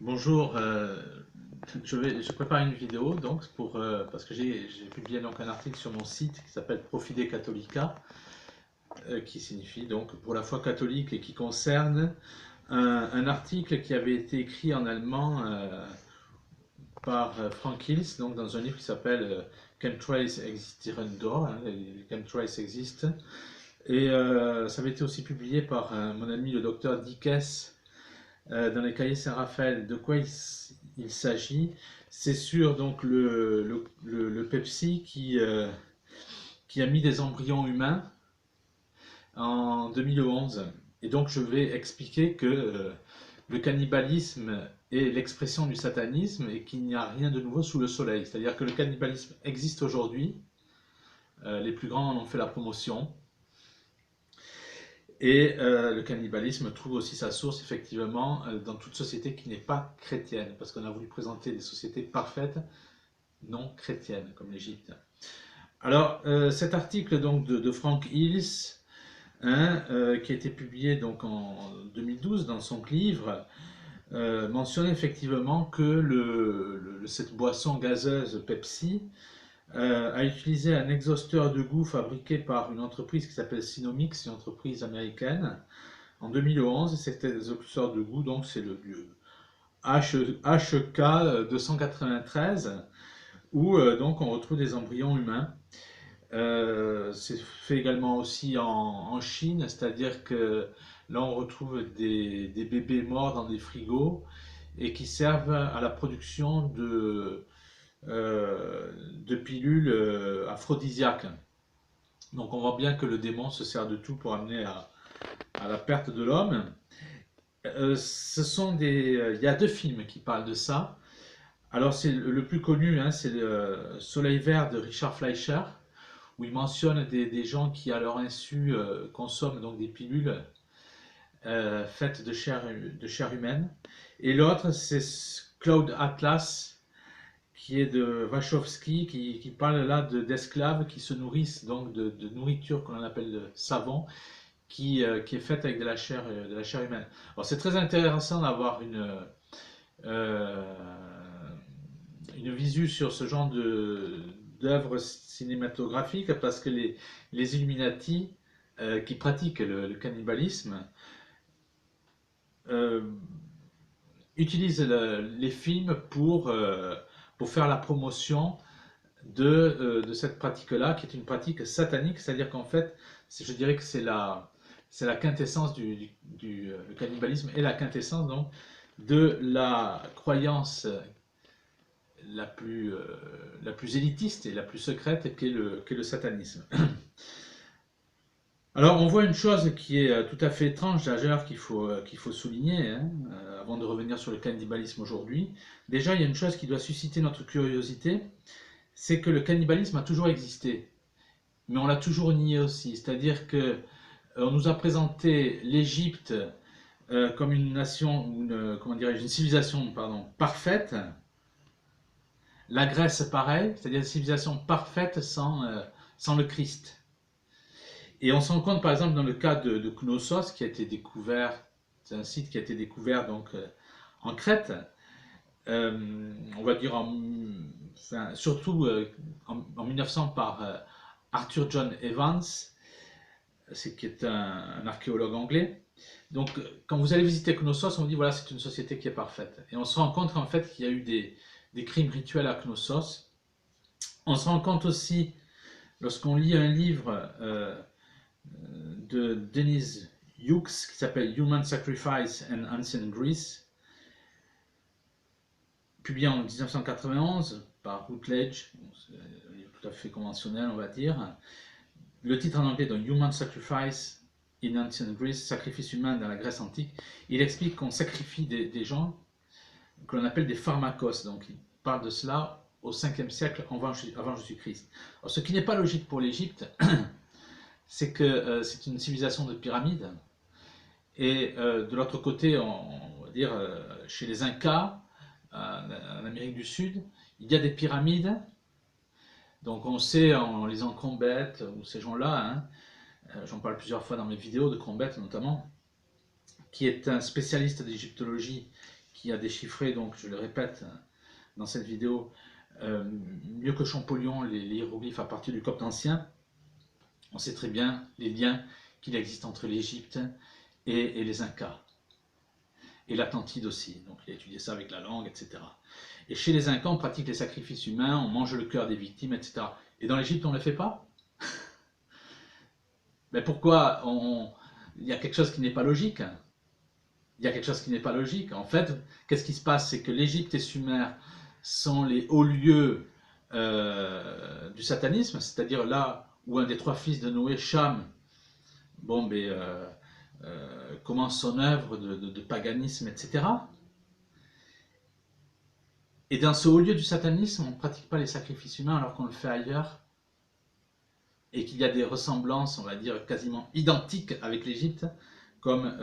Bonjour, je prépare une vidéo donc parce que j'ai publié donc un article sur mon site qui s'appelle Profide Catholica, qui signifie donc pour la foi catholique et qui concerne un article qui avait été écrit en allemand par Frank Hills, donc dans un livre qui s'appelle Chemtrails existieren doch, hein, les chemtrails existent, et ça avait été aussi publié par mon ami le docteur Dickès dans les cahiers Saint-Raphaël. De quoi il s'agit? C'est sur donc le Pepsi qui a mis des embryons humains en 2011. Et donc je vais expliquer que le cannibalisme est l'expression du satanisme et qu'il n'y a rien de nouveau sous le soleil. C'est-à-dire que le cannibalisme existe aujourd'hui, les plus grands en ont fait la promotion, et le cannibalisme trouve aussi sa source effectivement dans toute société qui n'est pas chrétienne, parce qu'on a voulu présenter des sociétés parfaites, non chrétiennes, comme l'Égypte. Alors cet article donc de Frank Hills, hein, qui a été publié donc en 2012 dans son livre, mentionne effectivement que cette boisson gazeuse Pepsi a utilisé un exhausteur de goût fabriqué par une entreprise qui s'appelle Sinomix, une entreprise américaine, en 2011. Cet exhausteur de goût, donc, c'est le HK 293, où donc on retrouve des embryons humains. C'est fait également aussi en Chine, c'est-à-dire que là on retrouve des bébés morts dans des frigos et qui servent à la production de pilules aphrodisiaques. Donc on voit bien que le démon se sert de tout pour amener à la perte de l'homme. Il y a deux films qui parlent de ça. Alors c'est le plus connu, hein, c'est le Soleil vert de Richard Fleischer, où il mentionne des gens qui à leur insu consomment donc des pilules faites de chair humaine. Et l'autre c'est Cloud Atlas, qui est de Wachowski, qui parle là d'esclaves qui se nourrissent donc de nourriture qu'on appelle de savon, qui est faite avec de la chair humaine. Alors c'est très intéressant d'avoir euh, une visu sur ce genre d'œuvres cinématographiques parce que les Illuminati qui pratiquent le cannibalisme euh, utilisent les films pour faire la promotion de cette pratique-là, qui est une pratique satanique, c'est-à-dire qu'en fait, je dirais que c'est la quintessence le cannibalisme et la quintessence donc de la croyance la plus élitiste et la plus secrète qu'est le satanisme. Alors on voit une chose qui est tout à fait étrange d'ailleurs qu'il faut souligner, hein, avant de revenir sur le cannibalisme aujourd'hui. Déjà il y a une chose qui doit susciter notre curiosité, c'est que le cannibalisme a toujours existé, mais on l'a toujours nié aussi. C'est-à-dire que on nous a présenté l'Égypte comme une nation, comment dirais-je, une civilisation pardon, parfaite. La Grèce pareil, c'est-à-dire une civilisation parfaite sans le Christ. Et on se rend compte par exemple dans le cas de Knossos qui a été découvert, c'est un site qui a été découvert donc en Crète, on va dire surtout en 1900 par Arthur John Evans, qui est un archéologue anglais. Donc quand vous allez visiter Knossos, on vous dit voilà c'est une société qui est parfaite. Et on se rend compte en fait qu'il y a eu des crimes rituels à Knossos. On se rend compte aussi lorsqu'on lit un livre de Dennis Hughes qui s'appelle Human Sacrifice and Ancient Greece, publié en 1991 par Routledge, un livre tout à fait conventionnel on va dire. Le titre en anglais, donc Human Sacrifice in Ancient Greece, sacrifice humain dans la Grèce antique, il explique qu'on sacrifie des gens que l'on appelle des pharmakos, donc il parle de cela au 5e siècle avant Jésus-Christ. Ce qui n'est pas logique pour l'Égypte, c'est que c'est une civilisation de pyramides, et de l'autre côté, on va dire, chez les Incas, en Amérique du Sud, il y a des pyramides. Donc on sait en lisant Combet ou ces gens-là, hein, j'en parle plusieurs fois dans mes vidéos de Combet notamment, qui est un spécialiste d'égyptologie qui a déchiffré, donc je le répète dans cette vidéo, mieux que Champollion, les hiéroglyphes à partir du copte ancien, on sait très bien les liens qu'il existe entre l'Égypte et les Incas. Et l'Atlantide aussi, donc il a étudié ça avec la langue, etc. Et chez les Incas, on pratique les sacrifices humains, on mange le cœur des victimes, etc. Et dans l'Égypte, on ne le fait pas? Mais pourquoi il y a quelque chose qui n'est pas logique. Il y a quelque chose qui n'est pas logique. En fait, qu'est-ce qui se passe? C'est que l'Égypte et Sumer sont les hauts lieux du satanisme, c'est-à-dire là où un des trois fils de Noé, Cham, bon, commence son œuvre de paganisme, etc. Et dans ce haut lieu du satanisme, on ne pratique pas les sacrifices humains alors qu'on le fait ailleurs, et qu'il y a des ressemblances, on va dire, quasiment identiques avec l'Égypte, comme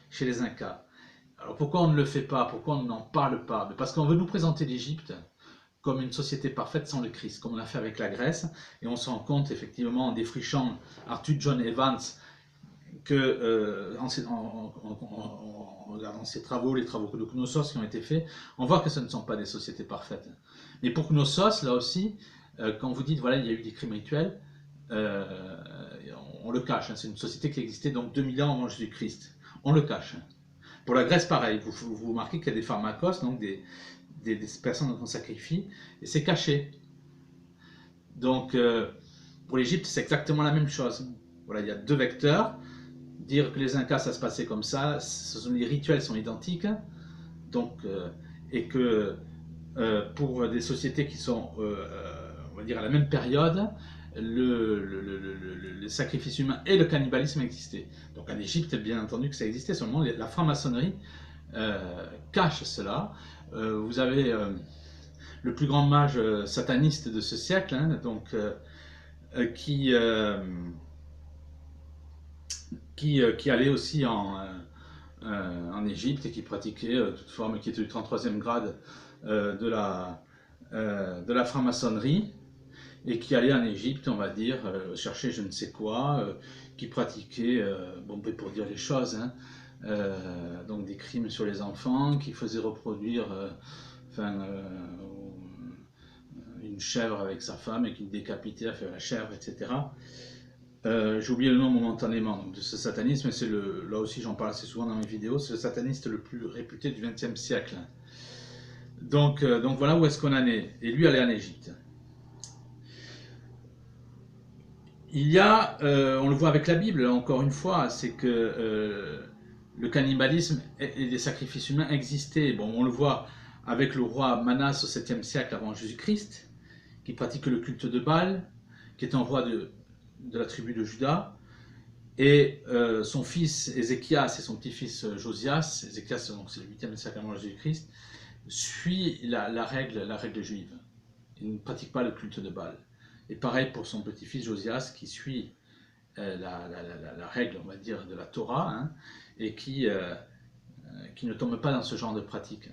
chez les Incas. Alors pourquoi on ne le fait pas? Pourquoi on n'en parle pas? Parce qu'on veut nous présenter l'Égypte comme une société parfaite sans le Christ, comme on a fait avec la Grèce, et on se rend compte effectivement en défrichant Arthur John Evans que en regardant ses travaux, les travaux de Knossos qui ont été faits, on voit que ce ne sont pas des sociétés parfaites. Mais pour Knossos, là aussi, quand vous dites voilà il y a eu des crimes rituels, on le cache. Hein, c'est une société qui existait donc 2000 ans avant Jésus-Christ. On le cache. Pour la Grèce, pareil. Vous remarquez qu'il y a des pharmakos, donc des personnes qu'on sacrifie, et c'est caché. Donc, pour l'Égypte, c'est exactement la même chose. Voilà, il y a deux vecteurs. Dire que les Incas, ça se passait comme ça, les rituels sont identiques, donc, et que pour des sociétés qui sont, on va dire, à la même période, le sacrifice humain et le cannibalisme existaient. Donc en Égypte, bien entendu que ça existait, seulement la franc-maçonnerie cache cela. Vous avez le plus grand mage sataniste de ce siècle, hein, donc, qui allait aussi en Égypte et qui pratiquait toute forme, qui était du 33e grade de la franc-maçonnerie, et qui allait en Égypte, on va dire, chercher je ne sais quoi, qui pratiquait, bon, pour dire les choses, hein, donc des crimes sur les enfants, qui faisait reproduire une chèvre avec sa femme et qui décapitait à faire la chèvre, etc. J'ai oublié le nom momentanément donc, de ce satanisme, et c'est là aussi j'en parle assez souvent dans mes vidéos, c'est le sataniste le plus réputé du XXe siècle. Donc voilà où est-ce qu'on en est. Et lui allait en Égypte. Il y a, on le voit avec la Bible, encore une fois, c'est que le cannibalisme et les sacrifices humains existaient. Bon, on le voit avec le roi Manas au 7e siècle avant Jésus-Christ, qui pratique le culte de Baal, qui est un roi de la tribu de Juda, et son fils Ézéchias et son petit-fils Josias, Ézéchias donc c'est le 8e siècle avant Jésus-Christ, suit la règle juive. Il ne pratique pas le culte de Baal. Et pareil pour son petit-fils Josias qui suit la règle, on va dire, de la Torah, hein, et qui ne tombe pas dans ce genre de pratique.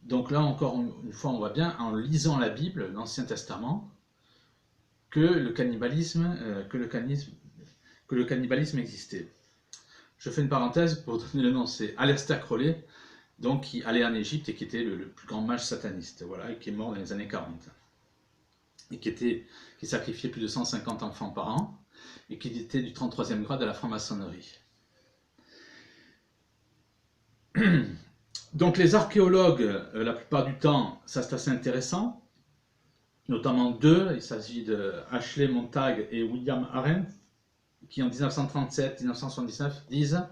Donc là encore une fois, on voit bien en lisant la Bible, l'Ancien Testament, que le cannibalisme existait. Je fais une parenthèse pour donner le nom, c'est Aleister Crowley, donc qui allait en Égypte et qui était le plus grand mage sataniste, voilà, et qui est mort dans les années 40. Et qui sacrifiait plus de 150 enfants par an, et qui était du 33e grade de la franc-maçonnerie. Donc les archéologues, la plupart du temps, ça c'est assez intéressant, notamment deux, il s'agit de Ashley Montague et William Arendt, qui en 1937-1979 disent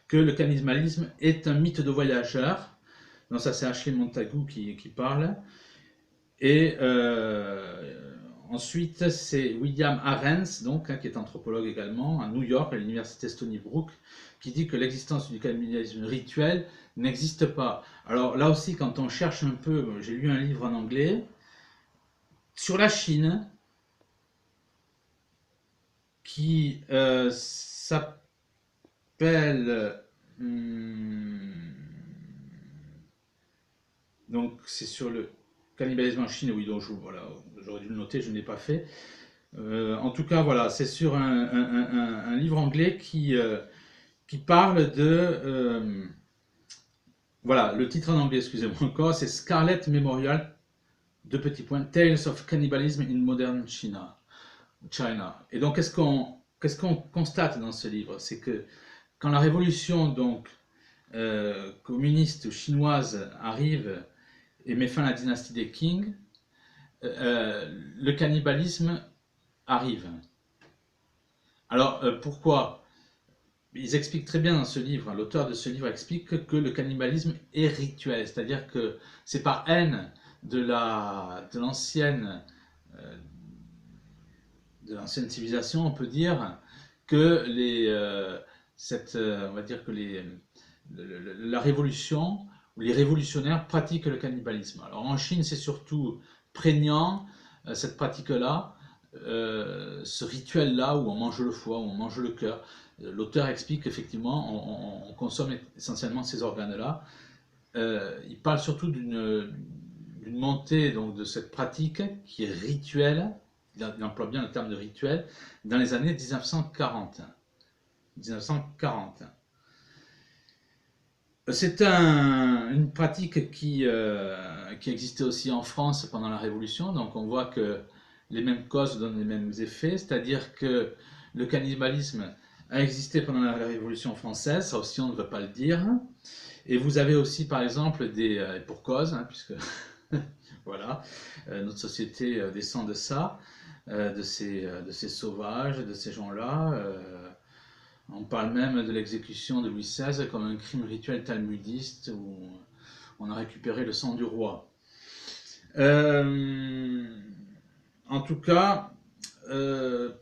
que le cannibalisme est un mythe de voyageurs. Donc ça c'est Ashley Montague qui parle. Et ensuite c'est William Arendt, donc, hein, qui est anthropologue également, à New York, à l'université Stony Brook, qui dit que l'existence du cannibalisme rituel n'existe pas. Alors là aussi, quand on cherche un peu, j'ai lu un livre en anglais, sur la Chine, qui s'appelle... donc c'est sur le cannibalisme en Chine, oui, donc voilà, j'aurais dû le noter, je ne l'ai pas fait. En tout cas, voilà, c'est sur un livre anglais qui parle Voilà, le titre en anglais, excusez-moi encore, c'est Scarlet Memorial, deux petits points, Tales of Cannibalism in Modern China. China. Et donc, qu'est-ce qu'on constate dans ce livre? C'est que quand la révolution donc communiste ou chinoise arrive et met fin à la dynastie des Qing, le cannibalisme arrive. Alors, pourquoi? Ils expliquent très bien dans ce livre, hein, l'auteur de ce livre explique que le cannibalisme est rituel, c'est-à-dire que c'est par haine de l'ancienne euh, de l'ancienne civilisation, on peut dire que on va dire que la révolution ou les révolutionnaires pratiquent le cannibalisme. Alors en Chine, c'est surtout prégnant cette pratique-là, ce rituel-là où on mange le foie, où on mange le cœur. L'auteur explique qu'effectivement, on consomme essentiellement ces organes-là. Il parle surtout d'une montée donc, de cette pratique qui est rituelle, il emploie bien le terme de rituel, dans les années 1940. 1940. C'est une pratique qui existait aussi en France pendant la Révolution, donc on voit que les mêmes causes donnent les mêmes effets, c'est-à-dire que le cannibalisme a existé pendant la Révolution française, ça aussi on ne veut pas le dire, et vous avez aussi par exemple pour cause, hein, puisque voilà, notre société descend de ça, de ces sauvages, de ces gens-là. On parle même de l'exécution de Louis XVI comme un crime rituel talmudiste où on a récupéré le sang du roi. Euh, En tout cas,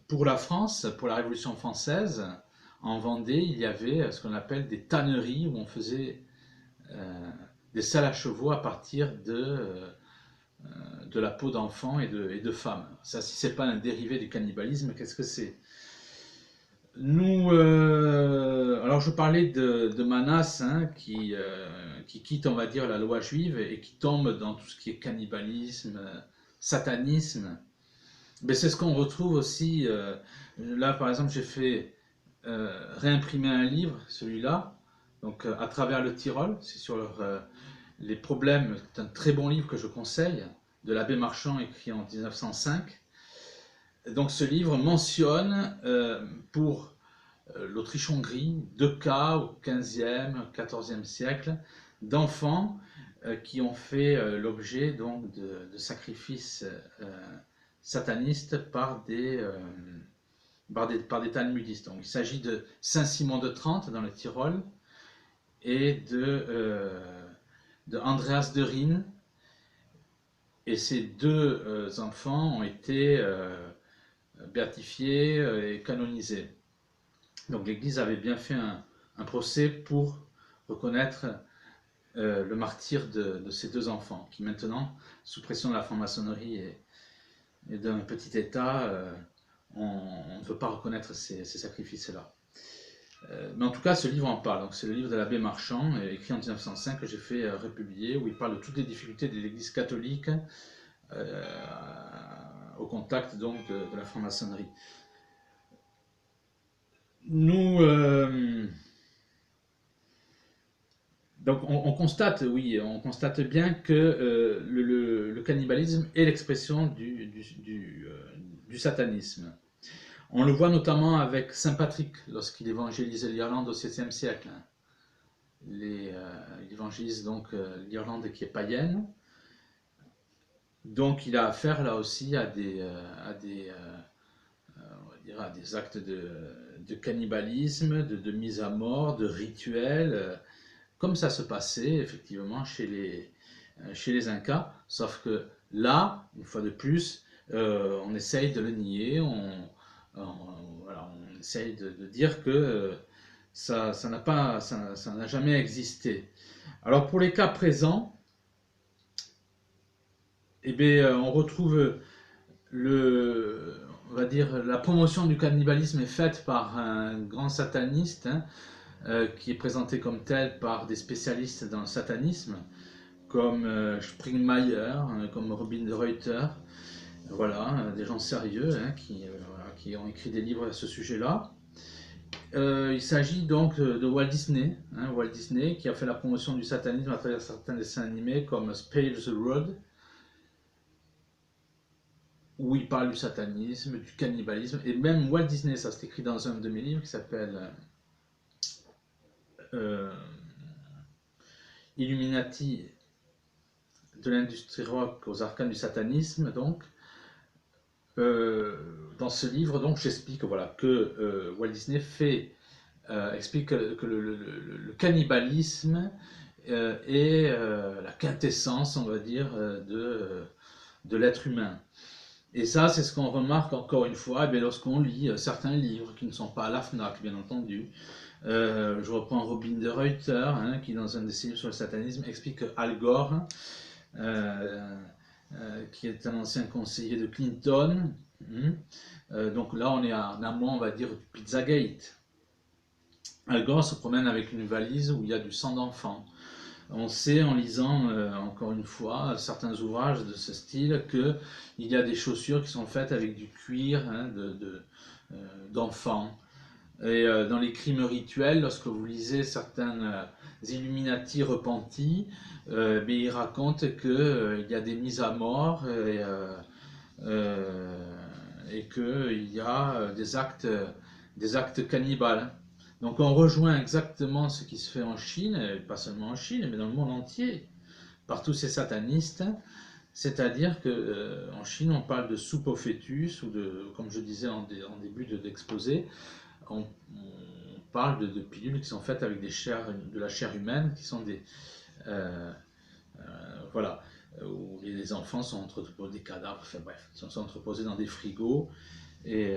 pour la France, pour la Révolution française, en Vendée, il y avait ce qu'on appelle des tanneries où on faisait des salles à chevaux à partir de la peau d'enfants et de femmes. Ça, si c'est pas un dérivé du cannibalisme, qu'est-ce que c'est? Alors je parlais de Manas, hein, qui quitte, on va dire, la loi juive et qui tombe dans tout ce qui est cannibalisme, satanisme. Mais c'est ce qu'on retrouve aussi. Là, par exemple, j'ai fait réimprimer un livre, celui-là, donc à travers le Tyrol. C'est sur les problèmes. C'est un très bon livre que je conseille, de l'abbé Marchand, écrit en 1905. Donc ce livre mentionne pour l'Autriche-Hongrie 2 cas au 15e, 14e siècle d'enfants qui ont fait l'objet donc de sacrifices satanistes par des talmudistes. Donc, il s'agit de Saint-Simon de Trente dans le Tyrol et de Andreas de Rhin. Et ces deux enfants ont été béatifiés et canonisés. Donc l'Église avait bien fait un procès pour reconnaître le martyre de ces deux enfants, qui maintenant, sous pression de la franc-maçonnerie et d'un petit État, on ne veut pas reconnaître ces sacrifices-là. Mais en tout cas, ce livre en parle. Donc, c'est le livre de l'abbé Marchand, écrit en 1905, que j'ai fait republier, où il parle de toutes les difficultés de l'Église catholique au contact donc de la franc-maçonnerie. Donc on constate, oui, on constate bien que le cannibalisme est l'expression du satanisme. On le voit notamment avec Saint Patrick lorsqu'il évangélise l'Irlande au 7e siècle. Il évangélise donc l'Irlande qui est païenne. Donc il a affaire là aussi on va dire, à des actes de cannibalisme, de mise à mort, de rituels, comme ça se passait effectivement chez les Incas, sauf que là, une fois de plus, on essaye de le nier, voilà, on essaye de dire que ça n'a jamais existé. Alors pour les cas présents, eh bien, on retrouve on va dire, la promotion du cannibalisme est faite par un grand sataniste, hein, qui est présenté comme tel par des spécialistes dans le satanisme, comme Springmeier, comme Robin de Reuter, voilà, des gens sérieux, hein, qui ont écrit des livres à ce sujet-là. Il s'agit donc de Walt Disney, hein, Walt Disney qui a fait la promotion du satanisme à travers certains dessins animés comme Spare the Rod, où il parle du satanisme, du cannibalisme, et même Walt Disney, ça c'est écrit dans un de mes livres qui s'appelle euh, Illuminati de l'industrie rock aux arcanes du satanisme, donc. Dans ce livre, donc, j'explique voilà, que Walt Disney explique que le cannibalisme est la quintessence, on va dire, de l'être humain. Et ça, c'est ce qu'on remarque encore une fois lorsqu'on lit certains livres qui ne sont pas à la FNAC, bien entendu. Je reprends Robin de Reuter, hein, qui, dans un de ses livres sur le satanisme, explique que Al Gore, euh, qui est un ancien conseiller de Clinton, donc là, on est en amont, on va dire, du Pizzagate. Al Gore se promène avec une valise où il y a du sang d'enfant. On sait en lisant, encore une fois, certains ouvrages de ce style, qu'il y a des chaussures qui sont faites avec du cuir, hein, d'enfants. Et dans les crimes rituels, lorsque vous lisez certains Illuminati repentis, ils racontent qu'il y a des mises à mort et qu'il y a des actes cannibales. Donc on rejoint exactement ce qui se fait en Chine, et pas seulement en Chine, mais dans le monde entier, par tous ces satanistes. C'est-à-dire qu'en Chine, on parle de soupe au fœtus, ou de, comme je disais en début d'exposé, on parle de pilules qui sont faites avec de la chair humaine, qui sont euh, voilà, où les enfants sont entreposés, des cadavres, enfin bref, sont entreposés dans des frigos, et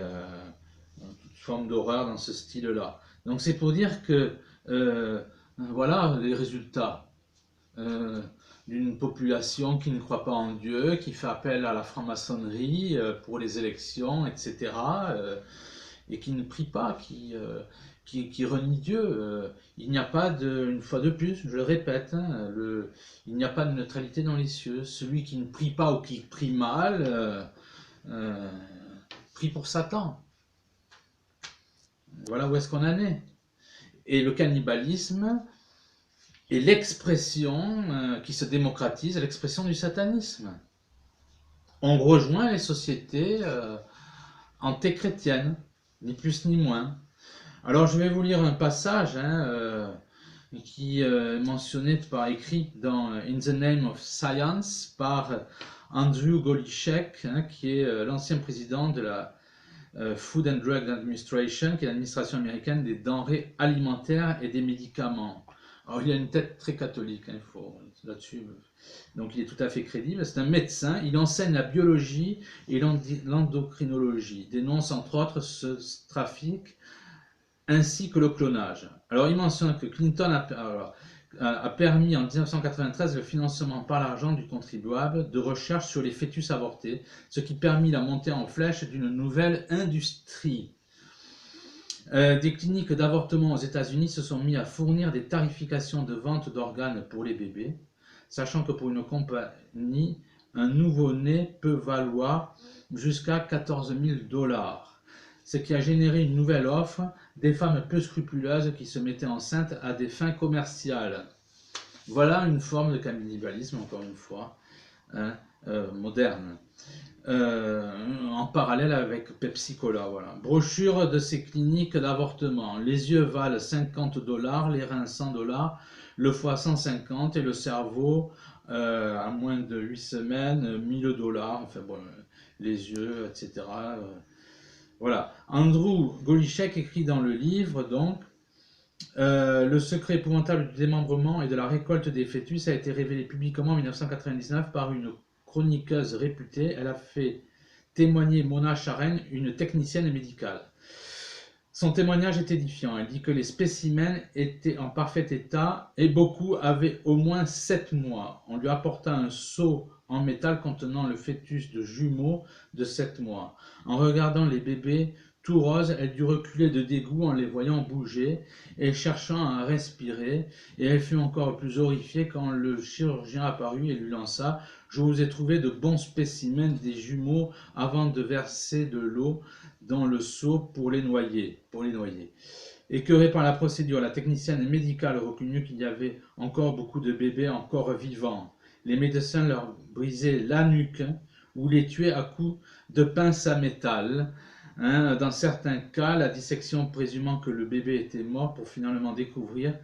toute forme d'horreur dans ce style-là. Donc c'est pour dire que voilà les résultats euh, d'une population qui ne croit pas en Dieu, qui fait appel à la franc-maçonnerie pour les élections, etc., et qui ne prie pas, qui renie Dieu. Il n'y a pas de, une fois de plus, je le répète, hein, il n'y a pas de neutralité dans les cieux. Celui qui ne prie pas ou qui prie mal, euh, prie pour Satan. Voilà où est-ce qu'on en est. Et le cannibalisme est l'expression qui se démocratise, l'expression du satanisme. On rejoint les sociétés antéchrétiennes, ni plus ni moins. Alors je vais vous lire un passage hein, qui est mentionné par écrit dans In the Name of Science par Andrew Golichek, hein, qui est l'ancien président de la Food and Drug Administration, qui est l'administration américaine des denrées alimentaires et des médicaments. Alors il a une tête très catholique, hein, il faut là-dessus. Donc il est tout à fait crédible. C'est un médecin, il enseigne la biologie et l'endocrinologie, dénonce entre autres ce trafic ainsi que le clonage. Alors il mentionne que Clinton a permis en 1993 le financement par l'argent du contribuable de recherches sur les fœtus avortés, ce qui permit la montée en flèche d'une nouvelle industrie. Des cliniques d'avortement aux États-Unis se sont mis à fournir des tarifications de vente d'organes pour les bébés, sachant que pour une compagnie, un nouveau-né peut valoir jusqu'à 14 000 $, ce qui a généré une nouvelle offre des femmes peu scrupuleuses qui se mettaient enceintes à des fins commerciales. Voilà une forme de cannibalisme, encore une fois, hein, moderne. En parallèle avec Pepsi Cola. Voilà. Brochure de ces cliniques d'avortement. Les yeux valent 50 $, les reins 100 $, le foie 150 et le cerveau, à moins de 8 semaines, 1000 $. Enfin bon, les yeux, etc. Voilà. Andrew Golichek écrit dans le livre, donc, le secret épouvantable du démembrement et de la récolte des fœtus a été révélé publiquement en 1999 par une chroniqueuse réputée. Elle a fait témoigner Mona Charen, une technicienne médicale. Son témoignage est édifiant. Elle dit que les spécimens étaient en parfait état et beaucoup avaient au moins 7 mois. On lui apporta un seau en métal contenant le fœtus de jumeaux de 7 mois. En regardant les bébés tout roses, elle dut reculer de dégoût en les voyant bouger et cherchant à respirer, et elle fut encore plus horrifiée quand le chirurgien apparut et lui lança « Je vous ai trouvé de bons spécimens des jumeaux avant de verser de l'eau dans le seau pour les noyer. » Écœurée par la procédure, la technicienne médicale reconnut qu'il y avait encore beaucoup de bébés encore vivants. Les médecins leur brisaient la nuque ou les tuaient à coups de pince à métal. Dans certains cas, la dissection présumant que le bébé était mort pour finalement découvrir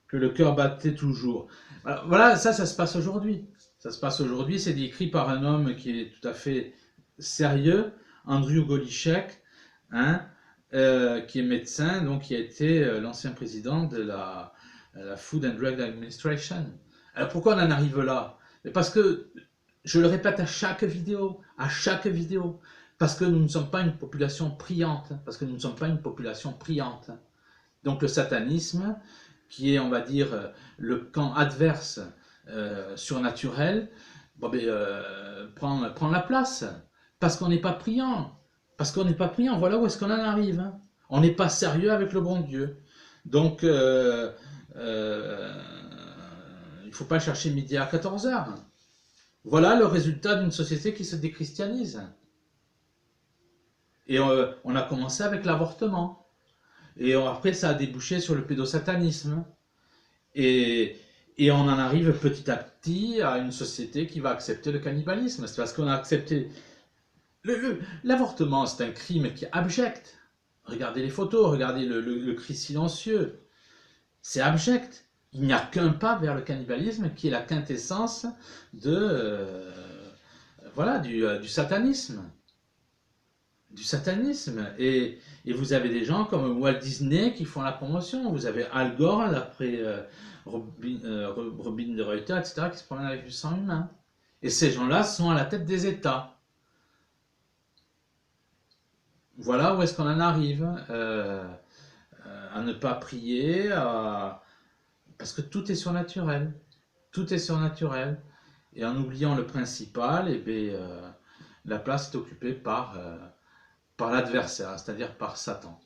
que le cœur battait toujours. Alors, voilà, ça se passe aujourd'hui. Ça se passe aujourd'hui, c'est décrit par un homme qui est tout à fait sérieux, Andrew Golichek, qui est médecin, donc qui a été l'ancien président de la Food and Drug Administration. Alors pourquoi on en arrive là? Parce que, je le répète à chaque vidéo, parce que nous ne sommes pas une population priante, parce que nous ne sommes pas une population priante. Donc le satanisme, qui est, on va dire, le camp adverse surnaturel, bon, prend la place, parce qu'on n'est pas priant. Parce qu'on n'est pas priant, voilà où est-ce qu'on en arrive. On n'est pas sérieux avec le bon Dieu. Donc, il ne faut pas chercher midi à 14 heures. Voilà le résultat d'une société qui se déchristianise. Et on a commencé avec l'avortement. Et après, ça a débouché sur le pédosatanisme. Et on en arrive petit à petit à une société qui va accepter le cannibalisme. C'est parce qu'on a accepté... L'avortement, c'est un crime qui est abject. Regardez les photos, regardez le cri silencieux. C'est abject. Il n'y a qu'un pas vers le cannibalisme qui est la quintessence voilà, du satanisme. Du satanisme. Et vous avez des gens comme Walt Disney qui font la promotion. Vous avez Al Gore, après Robin de Reuter, etc., qui se promènent avec du sang humain. Et ces gens-là sont à la tête des États. Voilà où est-ce qu'on en arrive à ne pas prier, parce que tout est surnaturel. Tout est surnaturel. Et en oubliant le principal, la place est occupée par l'adversaire, c'est-à-dire par Satan.